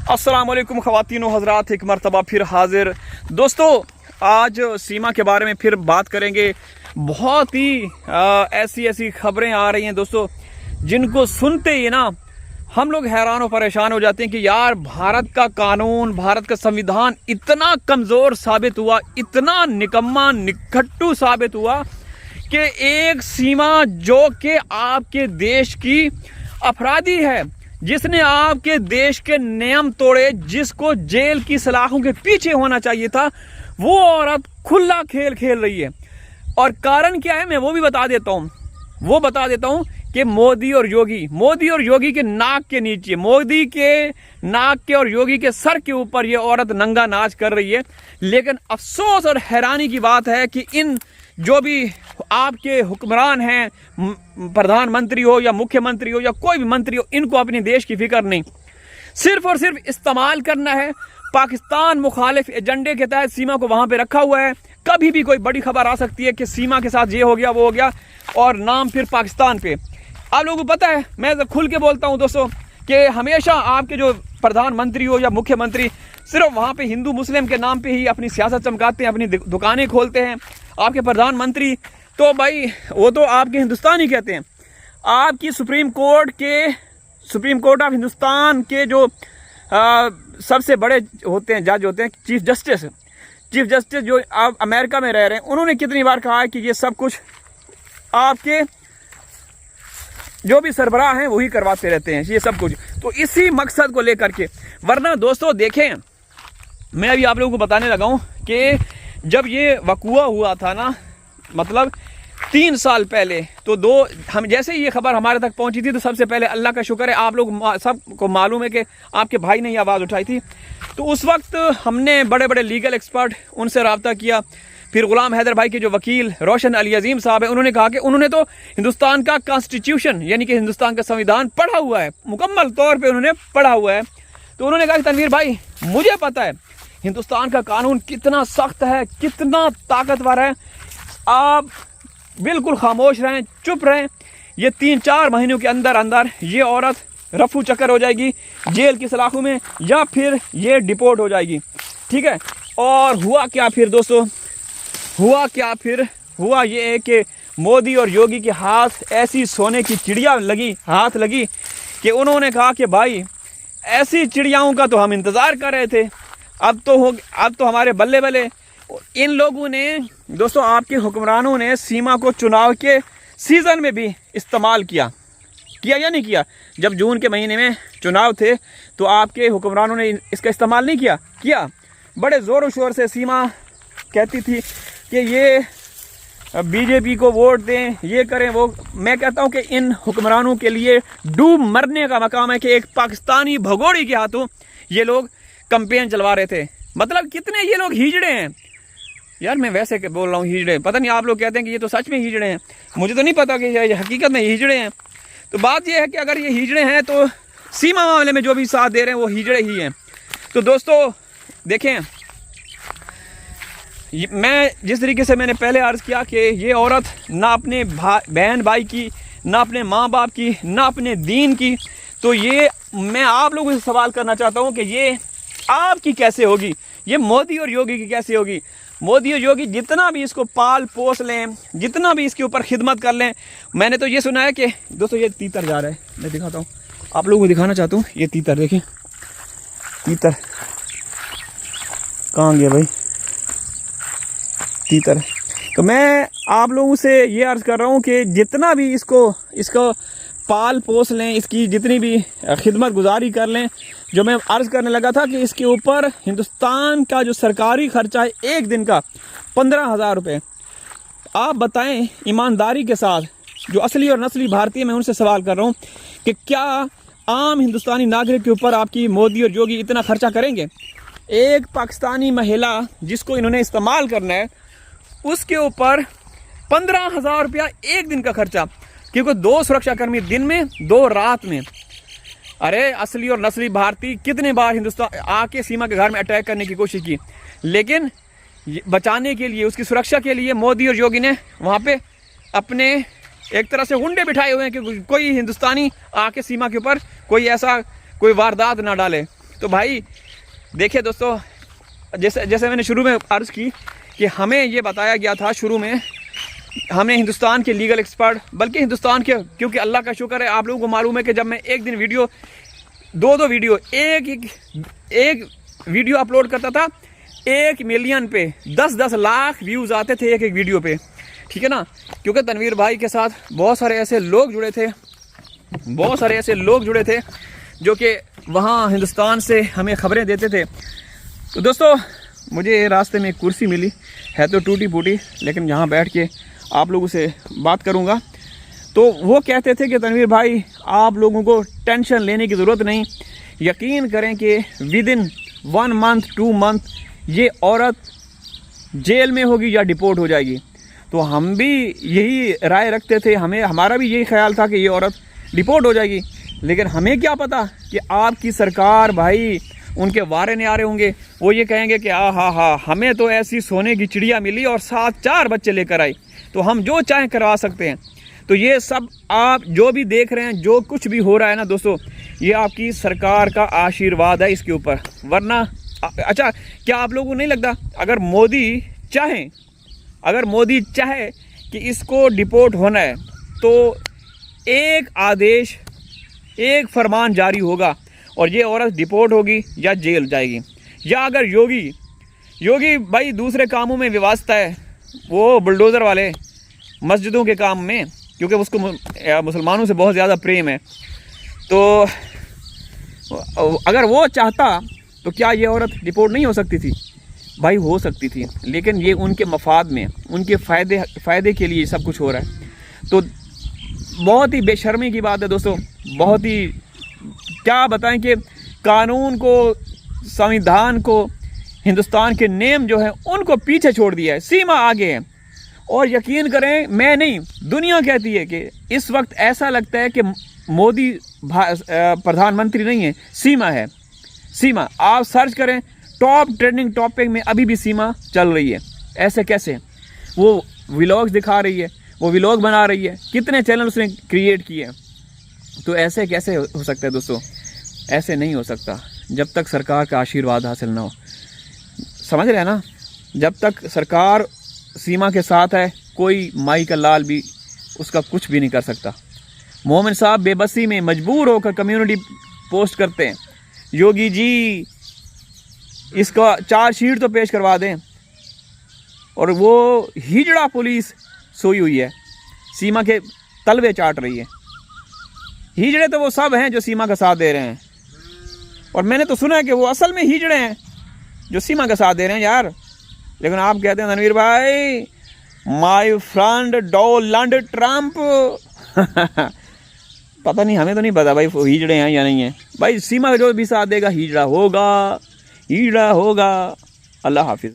अस्सलाम वालेकुम ख़वातीन व हज़रात, एक मरतबा फिर हाजिर। दोस्तों, आज सीमा के बारे में फिर बात करेंगे। बहुत ही ऐसी खबरें आ रही हैं दोस्तों, जिनको सुनते ही ना हम लोग हैरान और परेशान हो जाते हैं कि यार भारत का कानून, भारत का संविधान इतना कमज़ोर साबित हुआ, इतना निकम्मा निकट्टू साबित हुआ कि एक सीमा जो कि आपके देश की अपराधी है, जिसने आपके देश के नियम तोड़े, जिसको जेल की सलाखों के पीछे होना चाहिए था, वो औरत खुला खेल खेल रही है। और कारण क्या है मैं वो भी बता देता हूं कि मोदी और योगी के नाक के नीचे, मोदी के नाक के और योगी के सर के ऊपर ये औरत नंगा नाच कर रही है। लेकिन अफसोस और हैरानी की बात है कि इन जो भी आपके हुक्मरान हैं, प्रधानमंत्री हो या मुख्यमंत्री हो या कोई भी मंत्री हो, इनको अपने देश की फिक्र नहीं, सिर्फ और सिर्फ इस्तेमाल करना है। पाकिस्तान मुखालिफ एजेंडे के तहत सीमा को वहां पे रखा हुआ है। कभी भी कोई बड़ी खबर आ सकती है कि सीमा के साथ ये हो गया, वो हो गया, और नाम फिर पाकिस्तान पे। आप लोगों को पता है, मैं तो खुल के बोलता हूं दोस्तों, कि हमेशा आपके जो प्रधानमंत्री हो या मुख्यमंत्री सिर्फ वहां पे हिंदू मुस्लिम के नाम पे ही अपनी सियासत चमकाते हैं, अपनी दुकानें खोलते हैं। आपके प्रधानमंत्री तो भाई वो तो आपके हिंदुस्तान ही कहते हैं। आपकी सुप्रीम कोर्ट ऑफ हिंदुस्तान के जो सबसे बड़े होते हैं, जज होते हैं, चीफ जस्टिस जो आप अमेरिका में रह रहे हैं, उन्होंने कितनी बार कहा है कि ये सब कुछ आपके जो भी सरबराह हैं वही करवाते रहते हैं ये सब कुछ। तो इसी मकसद को लेकर के, वरना दोस्तों देखें, मैं अभी आप लोगों को बताने लगा हूं कि जब ये वकूआ हुआ था ना, मतलब 3 साल पहले, तो हम जैसे ही ये खबर हमारे तक पहुंची थी, तो सबसे पहले अल्लाह का शुक्र है, आप लोग सबको मालूम है कि आपके भाई ने ये आवाज़ उठाई थी। तो उस वक्त हमने बड़े बड़े लीगल एक्सपर्ट उनसे रब्ता किया। फिर गुलाम हैदर भाई के जो वकील रोशन अली अजीम साहब है, उन्होंने कहा कि उन्होंने तो हिंदुस्तान का कॉन्स्टिट्यूशन यानी कि हिंदुस्तान का संविधान पढ़ा हुआ है, मुकम्मल तौर पे उन्होंने पढ़ा हुआ है। तो उन्होंने कहा कि तनवीर भाई, मुझे पता है हिंदुस्तान का कानून कितना सख्त है, कितना ताकतवर है, आप बिल्कुल खामोश रहें, चुप रहें। ये 3-4 महीनों के अंदर अंदर ये औरत रफू चक्कर हो जाएगी जेल की सलाखों में, या फिर ये डिपोर्ट हो जाएगी। ठीक है। और हुआ क्या फिर दोस्तों, हुआ ये है कि मोदी और योगी के हाथ ऐसी सोने की चिड़िया हाथ लगी कि उन्होंने कहा कि भाई ऐसी चिड़ियाओं का तो हम इंतज़ार कर रहे थे, अब तो हमारे बल्ले बल्ले। इन लोगों ने दोस्तों, आपके हुक्मरानों ने सीमा को चुनाव के सीज़न में भी इस्तेमाल किया या नहीं किया? जब जून के महीने में चुनाव थे तो आपके हुक्मरानों ने इसका इस्तेमाल नहीं किया। बड़े ज़ोर शोर से सीमा कहती थी कि ये बीजेपी को वोट दें, ये करें, वो। मैं कहता हूं कि इन हुक्मरानों के लिए डूब मरने का मकाम है कि एक पाकिस्तानी भगोड़ी के हाथों ये लोग कैंपेन चलवा रहे थे। मतलब कितने ये लोग हिजड़े हैं यार। मैं वैसे बोल रहा हूँ हिजड़े, पता नहीं आप लोग कहते हैं कि ये तो सच में हिजड़े हैं, मुझे तो नहीं पता कि ये हकीकत में हिजड़े हैं। तो बात ये है कि अगर ये हिजड़े हैं तो सीमा मामले में जो भी साथ दे रहे हैं वो हिजड़े ही हैं। तो दोस्तों देखें, मैं जिस तरीके से मैंने पहले अर्ज़ किया कि ये औरत ना अपने बहन भाई की, ना अपने माँ बाप की, ना अपने दीन की, तो ये मैं आप लोगों से सवाल करना चाहता हूँ कि ये आपकी कैसे होगी, ये मोदी और योगी की कैसे होगी। मोदी और योगी जितना भी इसको पाल पोस लें, जितना भी इसके ऊपर खिदमत कर लें, मैंने तो ये सुना है कि दोस्तों ये तीतर जा रहा है, मैं दिखाता हूँ आप लोगों को, दिखाना चाहता हूँ। ये तीतर देखें, तीतर कहाँ गया भाई, तीतर। तो मैं आप लोगों से ये अर्ज़ कर रहा हूँ कि जितना भी इसको पाल पोस लें, इसकी जितनी भी खिदमत गुजारी कर लें। जो मैं अर्ज़ करने लगा था कि इसके ऊपर हिंदुस्तान का जो सरकारी खर्चा है एक दिन का 15,000 रुपये। आप बताएं ईमानदारी के साथ, जो असली और नस्ली भारतीय, मैं उनसे सवाल कर रहा हूँ कि क्या आम हिंदुस्तानी नागरिक के ऊपर आपकी मोदी और योगी इतना खर्चा करेंगे? एक पाकिस्तानी महिला जिसको इन्होंने इस्तेमाल करना है, उसके ऊपर 15,000 रुपया एक दिन का खर्चा, क्योंकि 2 सुरक्षाकर्मी दिन में, 2 रात में। अरे असली और नस्ली भारतीय कितने बार हिंदुस्तान आके सीमा के घर में अटैक करने की कोशिश की, लेकिन बचाने के लिए, उसकी सुरक्षा के लिए मोदी और योगी ने वहाँ पे अपने एक तरह से गुंडे बिठाए हुए हैं कि कोई हिंदुस्तानी आके सीमा के ऊपर कोई ऐसा कोई वारदात ना डाले। तो भाई देखिए दोस्तों, जैसे मैंने शुरू में अर्ज़ की कि हमें ये बताया गया था शुरू में, हमें हिंदुस्तान के लीगल एक्सपर्ट, बल्कि हिंदुस्तान के, क्योंकि अल्लाह का शुक्र है आप लोगों को मालूम है कि जब मैं एक दिन वीडियो, दो वीडियो, एक वीडियो अपलोड करता था, 1 मिलियन पे 10-10 लाख व्यूज़ आते थे एक वीडियो पे, ठीक है ना। क्योंकि तनवीर भाई के साथ बहुत सारे ऐसे लोग जुड़े थे जो कि वहाँ हिंदुस्तान से हमें ख़बरें देते थे। तो दोस्तों मुझे रास्ते में एक कुर्सी मिली, है तो टूटी फूटी, लेकिन यहाँ बैठ के आप लोगों से बात करूँगा। तो वो कहते थे कि तनवीर भाई आप लोगों को टेंशन लेने की ज़रूरत नहीं, यकीन करें कि विदिन 1 मंथ 2 मंथ ये औरत जेल में होगी या डिपोर्ट हो जाएगी। तो हम भी यही राय रखते थे, हमारा भी यही ख्याल था कि ये औरत डिपोर्ट हो जाएगी। लेकिन हमें क्या पता कि आपकी सरकार भाई, उनके वारे नहीं आ रहे होंगे, वो ये कहेंगे कि हाँ हमें तो ऐसी सोने की चिड़िया मिली और 7-4 बच्चे लेकर आई, तो हम जो चाहें करवा सकते हैं। तो ये सब आप जो भी देख रहे हैं, जो कुछ भी हो रहा है ना दोस्तों, ये आपकी सरकार का आशीर्वाद है इसके ऊपर। वरना अच्छा, क्या आप लोगों को नहीं लगता अगर मोदी चाहे कि इसको डिपोर्ट होना है, तो एक आदेश, एक फरमान जारी होगा और ये औरत डिपोर्ट होगी या जेल जाएगी। या अगर योगी भाई दूसरे कामों में व्यवस्था है, वो बुलडोज़र वाले मस्जिदों के काम में, क्योंकि उसको मुसलमानों से बहुत ज़्यादा प्रेम है, तो अगर वो चाहता तो क्या ये औरत डिपोर्ट नहीं हो सकती थी? भाई हो सकती थी, लेकिन ये उनके मफाद में, उनके फ़ायदे के लिए सब कुछ हो रहा है। तो बहुत ही बेशर्मी की बात है दोस्तों, बहुत ही, क्या बताएं कि कानून को, संविधान को, हिंदुस्तान के नेम जो है उनको पीछे छोड़ दिया है, सीमा आगे है। और यकीन करें, मैं नहीं, दुनिया कहती है कि इस वक्त ऐसा लगता है कि मोदी प्रधानमंत्री नहीं है, सीमा है। सीमा आप सर्च करें, टॉप ट्रेंडिंग टॉपिक में अभी भी सीमा चल रही है। ऐसे कैसे? वो व्लॉग्स दिखा रही है, वो व्लॉग बना रही है, कितने चैनल उसने क्रिएट किए। तो ऐसे कैसे हो सकता है दोस्तों? ऐसे नहीं हो सकता जब तक सरकार का आशीर्वाद हासिल ना हो। समझ रहे हैं ना? जब तक सरकार सीमा के साथ है, कोई माई का लाल भी उसका कुछ भी नहीं कर सकता। मोमिन साहब बेबसी में मजबूर होकर कम्युनिटी पोस्ट करते हैं, योगी जी इसका चार्जशीट तो पेश करवा दें। और वो हिजड़ा पुलिस सोई हुई है, सीमा के तलवे चाट रही है। हिजड़े तो वो सब हैं जो सीमा का साथ दे रहे हैं, और मैंने तो सुना है कि वो असल में हिजड़े हैं जो सीमा का साथ दे रहे हैं यार। लेकिन आप कहते हैं रणवीर भाई, माय फ्रेंड डोनाल्ड ट्रंप पता नहीं, हमें तो नहीं पता भाई वो हिजड़े हैं या नहीं है। भाई सीमा का जो भी साथ देगा हिजड़ा होगा। अल्लाह हाफिज़।